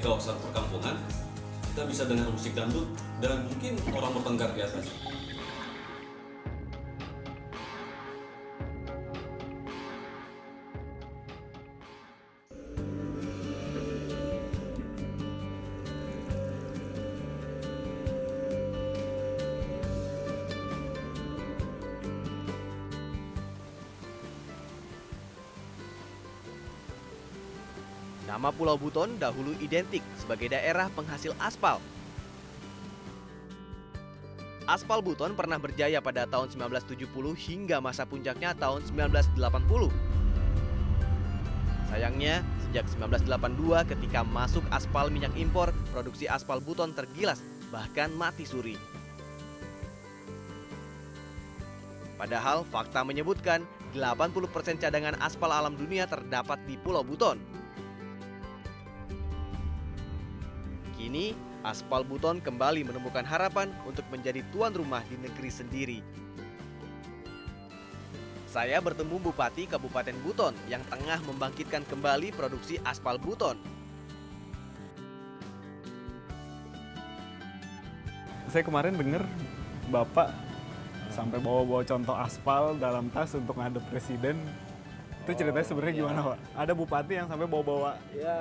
kawasan perkampungan, kita bisa dengar musik dangdut dan mungkin orang bertengkar di atas. Nama Pulau Buton dahulu identik sebagai daerah penghasil aspal. Aspal Buton pernah berjaya pada tahun 1970 hingga masa puncaknya tahun 1980. Sayangnya, sejak 1982 ketika masuk aspal minyak impor, produksi aspal Buton tergilas, bahkan mati suri. Padahal fakta menyebutkan 80% cadangan aspal alam dunia terdapat di Pulau Buton. Kini, aspal Buton kembali menemukan harapan untuk menjadi tuan rumah di negeri sendiri. Saya bertemu Bupati Kabupaten Buton yang tengah membangkitkan kembali produksi aspal Buton. Saya kemarin dengar Bapak sampai bawa-bawa contoh aspal dalam tas untuk ngadep presiden. Itu ceritanya sebenarnya gimana, Pak? Ada bupati yang sampai bawa-bawa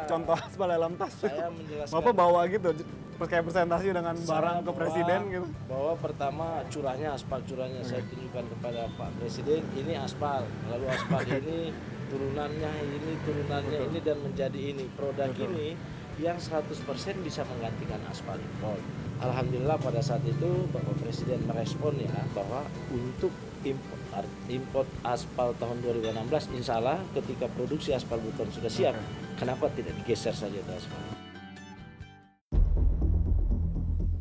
contoh aspal dalam tas. Saya menjelaskan. Bapak bawa gitu, kayak presentasi dengan barang ke presiden gitu. Bahwa pertama curahnya aspal curahnya saya tunjukkan kepada Pak Presiden, ini aspal. Lalu aspal ini turunannya ini dan menjadi ini. Produk ini yang 100% bisa menggantikan aspal impor. Alhamdulillah pada saat itu Bapak Presiden merespon ya bahwa untuk import aspal tahun 2016 insya Allah ketika produksi aspal Buton sudah siap, kenapa tidak digeser saja itu aspal?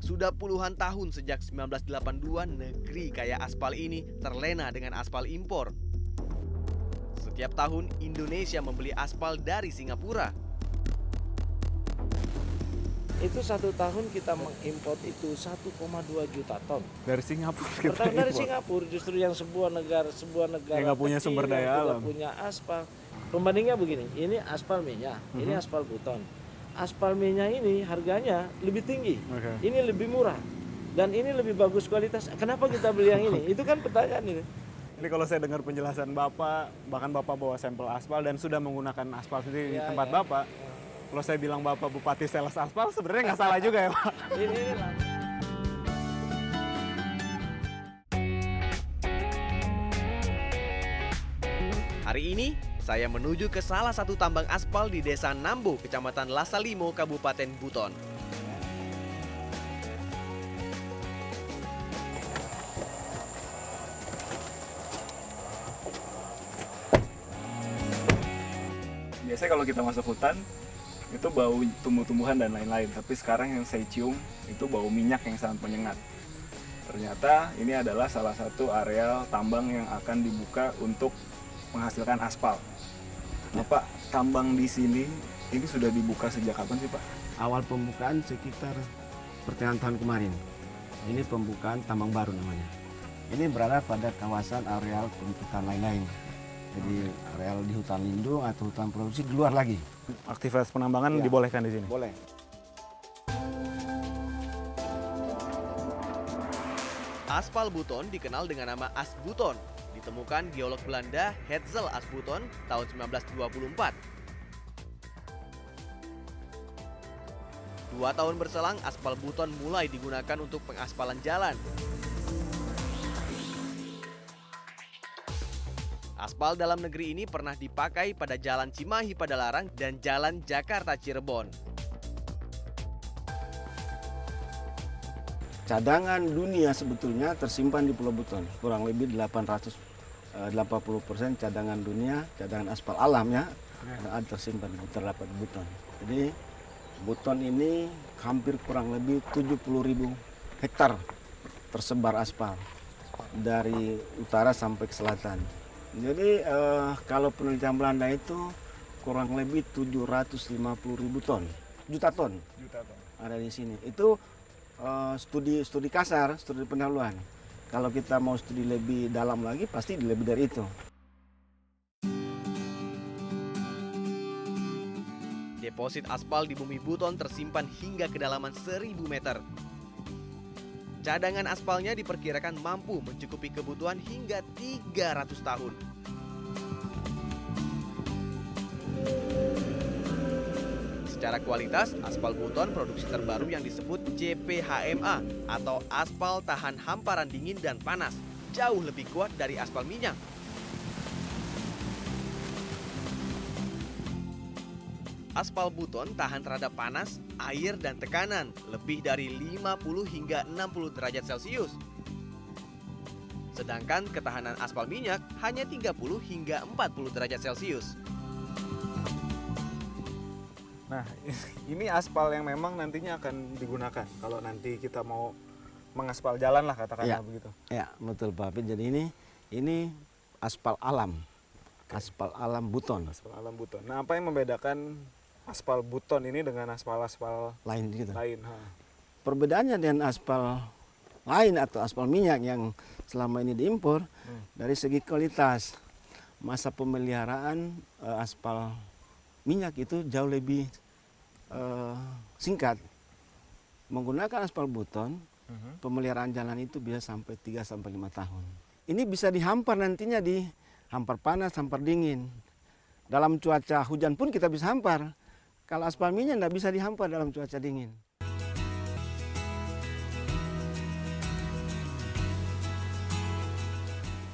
Sudah puluhan tahun sejak 1982 negeri kaya aspal ini terlena dengan aspal impor. Setiap tahun Indonesia membeli aspal dari Singapura. Itu satu tahun kita mengimpor itu 1,2 juta ton. Dari Singapura kita Pertama dari impor. Singapura, justru yang sebuah negara Yang nggak punya kecil, sumber daya yang tidak alam. punya aspal. Pembandingnya begini, ini aspal minyak, ini aspal Buton. Aspal minyak ini harganya lebih tinggi, ini lebih murah, dan ini lebih bagus kualitas. Kenapa kita beli yang ini? Itu kan pertanyaan ini. Ini kalau saya dengar penjelasan Bapak, bahkan Bapak bawa sampel aspal dan sudah menggunakan aspal sendiri di tempat Bapak. Kalau saya bilang Bapak Bupati Sales Aspal, sebenarnya nggak salah juga ya, Pak. Ini Hari ini, saya menuju ke salah satu tambang aspal di Desa Nambo, Kecamatan Lasalimo, Kabupaten Buton. Biasanya kalau kita masuk hutan, itu bau tumbuh-tumbuhan dan lain-lain. Tapi sekarang yang saya cium, itu bau minyak yang sangat menyengat. Ternyata ini adalah salah satu areal tambang yang akan dibuka untuk menghasilkan aspal. Bapak, tambang di sini ini sudah dibuka sejak kapan sih, Pak? Awal pembukaan sekitar pertengahan tahun kemarin. Ini pembukaan tambang baru namanya. Ini berada pada kawasan areal hutan lain-lain. Jadi areal di hutan lindung atau hutan produksi di luar lagi. Aktivitas penambangan Ya. dibolehkan di sini? Boleh. Aspal Buton dikenal dengan nama As Buton. Ditemukan geolog Belanda Hetzel As Buton tahun 1924. 2 tahun berselang, aspal Buton mulai digunakan untuk pengaspalan jalan. Aspal dalam negeri ini pernah dipakai pada Jalan Cimahi Padalarang dan Jalan Jakarta Cirebon. Cadangan dunia sebetulnya tersimpan di Pulau Buton. Kurang lebih 80% cadangan dunia, cadangan aspal alam ya, ada tersimpan terdapat di Buton. Jadi Buton ini hampir kurang lebih 70.000 hektar tersebar aspal dari utara sampai ke selatan. Jadi kalau penelitian Belanda itu kurang lebih 750.000 ton, juta ton ada di sini. Itu studi kasar, studi pendahuluan. Kalau kita mau studi lebih dalam lagi, pasti lebih dari itu. Deposit aspal di bumi Buton tersimpan hingga kedalaman 1000 meter. Cadangan aspalnya diperkirakan mampu mencukupi kebutuhan hingga 300 tahun. Secara kualitas, aspal Buton produksi terbaru yang disebut CPHMA atau aspal tahan hamparan dingin dan panas, jauh lebih kuat dari aspal minyak. Aspal Buton tahan terhadap panas, air, dan tekanan lebih dari 50 hingga 60 derajat Celcius. Sedangkan ketahanan aspal minyak hanya 30 hingga 40 derajat Celcius. Nah, ini aspal yang memang nantinya akan digunakan kalau nanti kita mau mengaspal jalan lah katakanlah begitu. Ya, betul Pak Apit. Jadi ini aspal alam. Aspal alam Buton. Aspal alam Buton. Nah, apa yang membedakan aspal Buton ini dengan aspal-aspal Lain gitu. lain? Perbedaannya dengan aspal lain atau aspal minyak yang selama ini diimpor dari segi kualitas, masa pemeliharaan aspal minyak itu jauh lebih singkat. Menggunakan aspal Buton, pemeliharaan jalan itu bisa sampai 3-5 tahun. Ini bisa dihampar nantinya di hampar panas, hampar dingin. Dalam cuaca hujan pun kita bisa hampar. Kalau aspal minyak tidak bisa dihampar dalam cuaca dingin.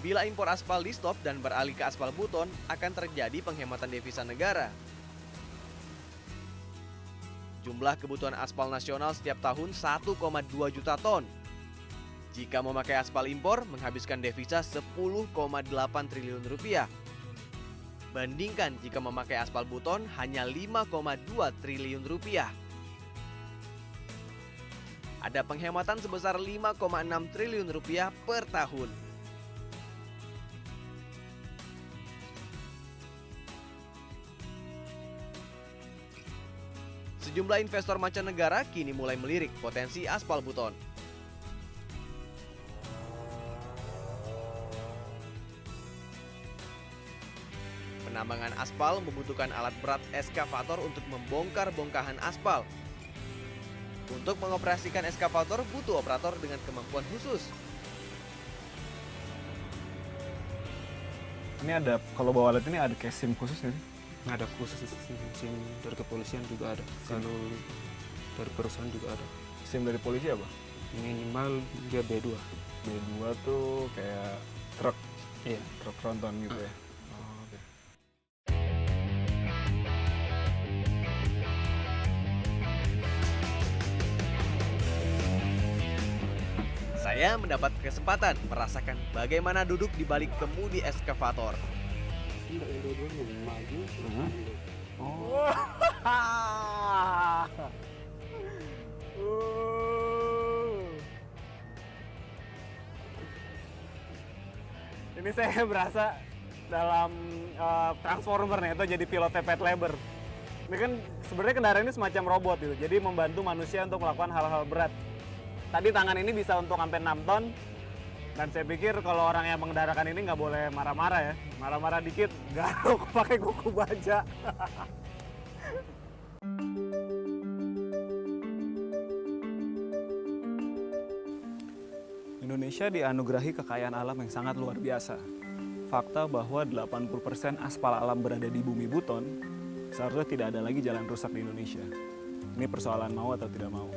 Bila impor aspal di stop dan beralih ke aspal Buton, akan terjadi penghematan devisa negara. Jumlah kebutuhan aspal nasional setiap tahun 1,2 juta ton. Jika memakai aspal impor, menghabiskan devisa 10,8 triliun rupiah. Bandingkan jika memakai aspal Buton hanya 5,2 triliun rupiah. Ada penghematan sebesar 5,6 triliun rupiah per tahun. Sejumlah investor mancanegara kini mulai melirik potensi aspal Buton. Penambangan aspal membutuhkan alat berat eskavator untuk membongkar bongkahan aspal. Untuk mengoperasikan eskavator butuh operator dengan kemampuan khusus. Ini ada, kalau bawa alat ini ada kayak SIM khusus ya? Ada khusus SIM dari kepolisian juga ada. Kalau dari perusahaan juga ada. SIM dari polisi apa? Minimal dia B2. B2 tuh kayak truk, Iya. truk tronton gitu ya? Oh, oke. Saya mendapat kesempatan merasakan bagaimana duduk di balik kemudi eskavator. Ini saya berasa dalam Transformer nih, itu jadi pilot pet labor. Ini kan sebenarnya kendaraan ini semacam robot gitu, jadi membantu manusia untuk melakukan hal-hal berat. Tadi tangan ini bisa untuk sampai 6 ton, dan saya pikir kalau orang yang mengendarakan ini nggak boleh marah-marah ya. Marah-marah dikit, garuk pakai kuku baja. Indonesia dianugerahi kekayaan alam yang sangat luar biasa. Fakta bahwa 80% aspal alam berada di bumi Buton, seharusnya tidak ada lagi jalan rusak di Indonesia. Ini persoalan mau atau tidak mau.